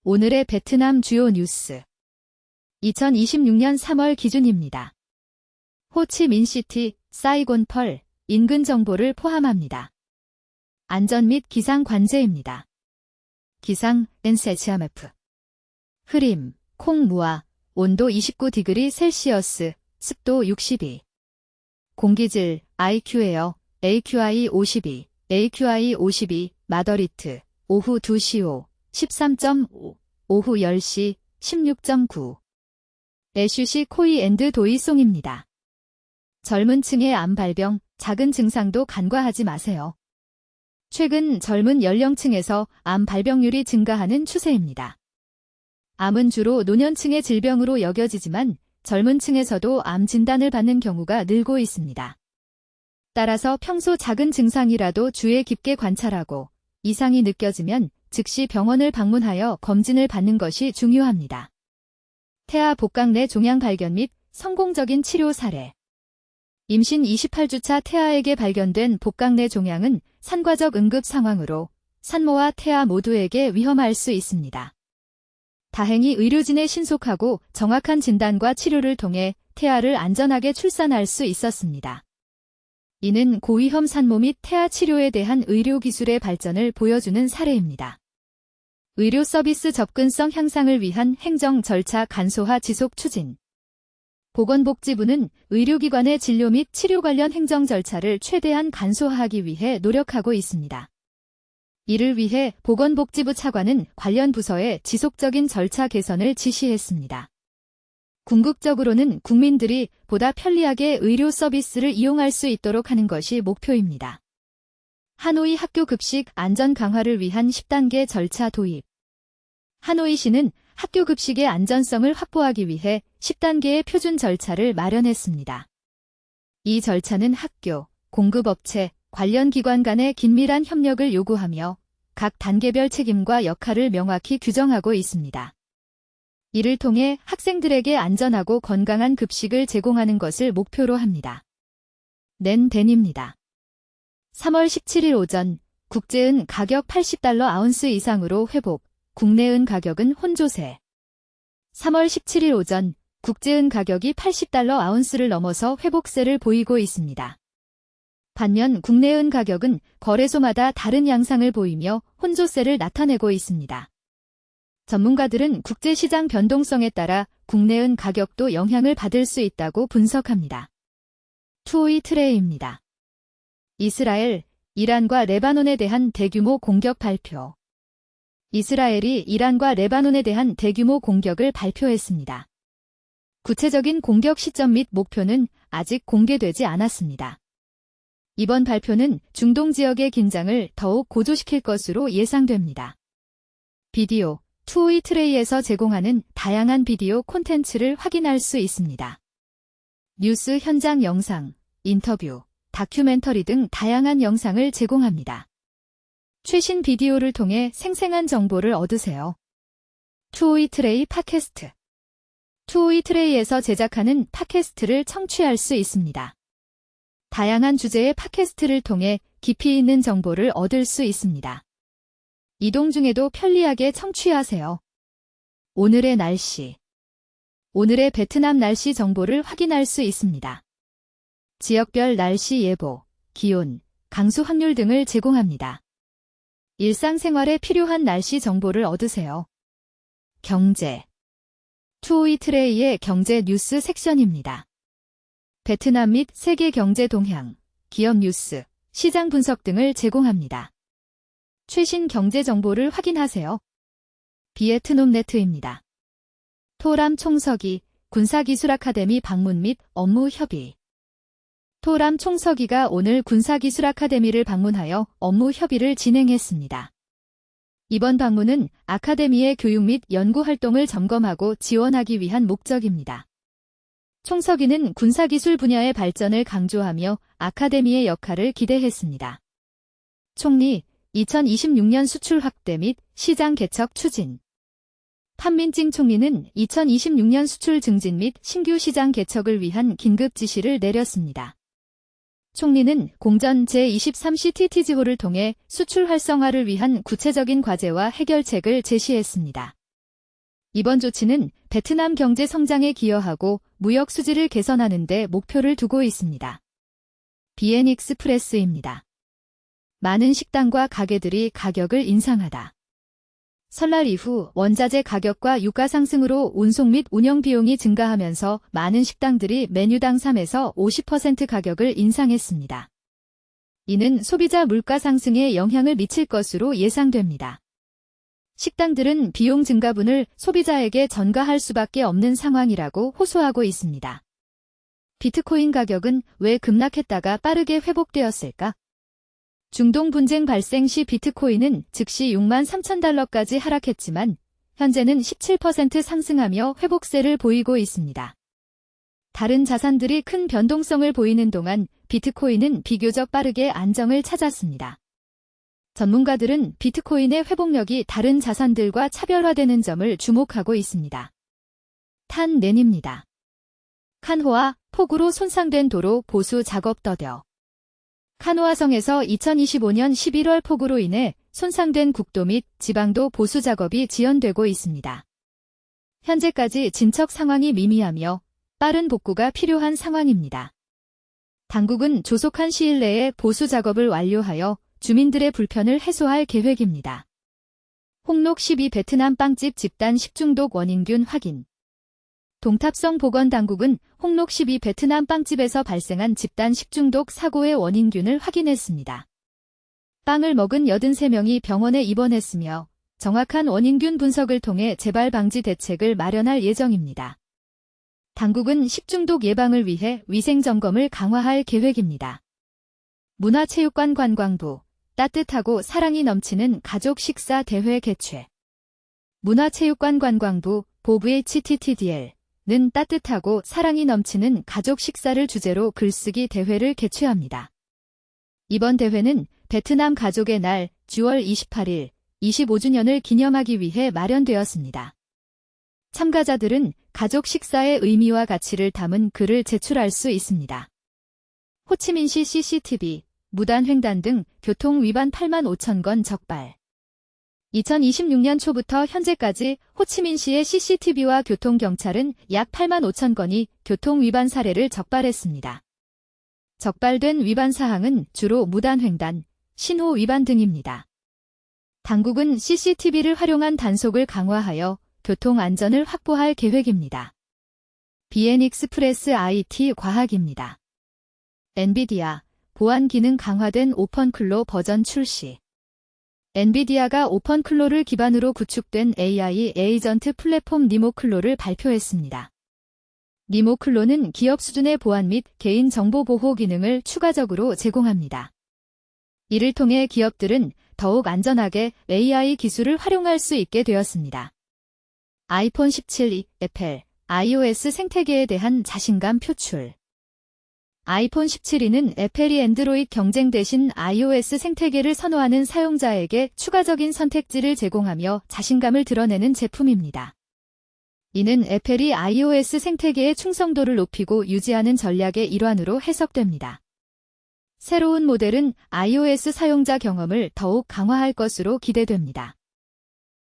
오늘의 베트남 주요 뉴스. 2026년 3월 기준입니다. 호치민시티, 사이곤 펄, 인근 정보를 포함합니다. 안전 및 기상 관제입니다. 기상, NCHMF. 흐림, 콩무아, 온도 29° 셀시어스, 습도 62. 공기질, IQ에어, AQI 52, AQI 52, 마더리트, 오후 2시 5, 13.5, 오후 10시, 16.9. 애슈시 코이 앤드 도이송입니다. 젊은 층의 암 발병, 작은 증상도 간과하지 마세요. 최근 젊은 연령층에서 암 발병률이 증가하는 추세입니다. 암은 주로 노년층의 질병으로 여겨지지만 젊은 층에서도 암 진단을 받는 경우가 늘고 있습니다. 따라서 평소 작은 증상이라도 주의 깊게 관찰하고 이상이 느껴지면 즉시 병원을 방문하여 검진을 받는 것이 중요합니다. 태아 복강 내 종양 발견 및 성공적인 치료 사례. 임신 28주차 태아에게 발견된 복강 내 종양은 산과적 응급 상황으로 산모와 태아 모두에게 위험할 수 있습니다. 다행히 의료진의 신속하고 정확한 진단과 치료를 통해 태아를 안전하게 출산할 수 있었습니다. 이는 고위험 산모 및 태아 치료에 대한 의료기술의 발전을 보여주는 사례입니다. 의료 서비스 접근성 향상을 위한 행정 절차 간소화 지속 추진. 보건복지부는 의료기관의 진료 및 치료 관련 행정 절차를 최대한 간소화하기 위해 노력하고 있습니다. 이를 위해 보건복지부 차관은 관련 부서에 지속적인 절차 개선을 지시했습니다. 궁극적으로는 국민들이 보다 편리하게 의료 서비스를 이용할 수 있도록 하는 것이 목표입니다. 하노이 학교 급식 안전 강화를 위한 10단계 절차 도입. 하노이시는 학교 급식의 안전성을 확보하기 위해 10단계의 표준 절차를 마련했습니다. 이 절차는 학교, 공급업체, 관련 기관 간의 긴밀한 협력을 요구하며 각 단계별 책임과 역할을 명확히 규정하고 있습니다. 이를 통해 학생들에게 안전하고 건강한 급식을 제공하는 것을 목표로 합니다. 낸덴입니다. 3월 17일 오전 국제은 가격 $80 아운스 이상으로 회복, 국내은 가격은 혼조세. 3월 17일 오전 국제은 가격이 $80 아운스를 넘어서 회복세를 보이고 있습니다. 반면 국내은 가격은 거래소마다 다른 양상을 보이며 혼조세를 나타내고 있습니다. 전문가들은 국제시장 변동성에 따라 국내은 가격도 영향을 받을 수 있다고 분석합니다. 투오이 트레이입니다. 이스라엘, 이란과 레바논에 대한 대규모 공격 발표. 이스라엘이 이란과 레바논에 대한 대규모 공격을 발표했습니다. 구체적인 공격 시점 및 목표는 아직 공개되지 않았습니다. 이번 발표는 중동 지역의 긴장을 더욱 고조시킬 것으로 예상됩니다. 비디오, 투오이 트레이에서 제공하는 다양한 비디오 콘텐츠를 확인할 수 있습니다. 뉴스 현장 영상, 인터뷰, 다큐멘터리 등 다양한 영상을 제공합니다. 최신 비디오를 통해 생생한 정보를 얻으세요. 투오이 트레이 팟캐스트. 투오이 트레이에서 제작하는 팟캐스트를 청취할 수 있습니다. 다양한 주제의 팟캐스트를 통해 깊이 있는 정보를 얻을 수 있습니다. 이동 중에도 편리하게 청취하세요. 오늘의 날씨. 오늘의 베트남 날씨 정보를 확인할 수 있습니다. 지역별 날씨 예보, 기온, 강수 확률 등을 제공합니다. 일상생활에 필요한 날씨 정보를 얻으세요. 경제. 투오이 트레이의 경제 뉴스 섹션입니다. 베트남 및 세계 경제 동향, 기업 뉴스, 시장 분석 등을 제공합니다. 최신 경제 정보를 확인하세요. 비에트놈 네트입니다. 토람 총서기, 군사기술아카데미 방문 및 업무 협의. 토람 총서기가 오늘 군사기술아카데미를 방문하여 업무 협의를 진행했습니다. 이번 방문은 아카데미의 교육 및 연구 활동을 점검하고 지원하기 위한 목적입니다. 총서기는 군사기술 분야의 발전을 강조하며 아카데미의 역할을 기대했습니다. 총리, 2026년 수출 확대 및 시장 개척 추진. 판민징 총리는 2026년 수출 증진 및 신규 시장 개척을 위한 긴급 지시를 내렸습니다. 총리는 공전 제23CTT지호를 통해 수출 활성화를 위한 구체적인 과제와 해결책을 제시했습니다. 이번 조치는 베트남 경제 성장에 기여하고 무역 수지를 개선하는 데 목표를 두고 있습니다. 비엔익스프레스입니다. 많은 식당과 가게들이 가격을 인상하다. 설날 이후 원자재 가격과 유가 상승으로 운송 및 운영 비용이 증가하면서 많은 식당들이 메뉴당 3에서 50% 가격을 인상했습니다. 이는 소비자 물가 상승에 영향을 미칠 것으로 예상됩니다. 식당들은 비용 증가분을 소비자에게 전가할 수밖에 없는 상황이라고 호소하고 있습니다. 비트코인 가격은 왜 급락했다가 빠르게 회복되었을까? 중동 분쟁 발생 시 비트코인은 즉시 63,000달러까지 하락했지만 현재는 17% 상승하며 회복세를 보이고 있습니다. 다른 자산들이 큰 변동성을 보이는 동안 비트코인은 비교적 빠르게 안정을 찾았습니다. 전문가들은 비트코인의 회복력이 다른 자산들과 차별화되는 점을 주목하고 있습니다. 탄넨입니다. 칸호아, 폭우로 손상된 도로 보수 작업 더뎌. 칸호아성에서 2025년 11월 폭우로 인해 손상된 국도 및 지방도 보수 작업이 지연되고 있습니다. 현재까지 진척 상황이 미미하며 빠른 복구가 필요한 상황입니다. 당국은 조속한 시일 내에 보수 작업을 완료하여 주민들의 불편을 해소할 계획입니다. 홍록 12 베트남 빵집 집단 식중독 원인균 확인. 동탑성 보건당국은 홍록 12 베트남 빵집에서 발생한 집단 식중독 사고의 원인균을 확인했습니다. 빵을 먹은 83명이 병원에 입원했으며 정확한 원인균 분석을 통해 재발 방지 대책을 마련할 예정입니다. 당국은 식중독 예방을 위해 위생 점검을 강화할 계획입니다. 문화체육관 관광부, 따뜻하고 사랑이 넘치는 가족 식사 대회 개최. 문화체육관 관광부, 보브HTTDL 는 따뜻하고 사랑이 넘치는 가족 식사를 주제로 글쓰기 대회를 개최합니다. 이번 대회는 베트남 가족의 날 10월 28일 25주년을 기념하기 위해 마련되었습니다. 참가자들은 가족 식사의 의미와 가치를 담은 글을 제출할 수 있습니다. 호치민시 CCTV, 무단횡단 등 교통 위반 8만 5천 건 적발. 2026년 초부터 현재까지 호치민시의 CCTV와 교통경찰은 약 8만 5천 건이 교통 위반 사례를 적발했습니다. 적발된 위반 사항은 주로 무단횡단, 신호 위반 등입니다. 당국은 CCTV를 활용한 단속을 강화하여 교통 안전을 확보할 계획입니다. 비엔익스프레스 IT 과학입니다. 엔비디아, 보안 기능 강화된 오펀클로 버전 출시. 엔비디아가 오펀클로를 기반으로 구축된 AI 에이전트 플랫폼 니모클로를 발표했습니다. 니모클로는 기업 수준의 보안 및 개인정보 보호 기능을 추가적으로 제공합니다. 이를 통해 기업들은 더욱 안전하게 AI 기술을 활용할 수 있게 되었습니다. 아이폰 17, 애플, iOS 생태계에 대한 자신감 표출. 아이폰 17는 애플이 엔드로이드 경쟁 대신 iOS 생태계를 선호하는 사용자에게 추가적인 선택지를 제공하며 자신감을 드러내는 제품입니다. 이는 애플이 iOS 생태계의 충성도를 높이고 유지하는 전략의 일환으로 해석됩니다. 새로운 모델은 iOS 사용자 경험을 더욱 강화할 것으로 기대됩니다.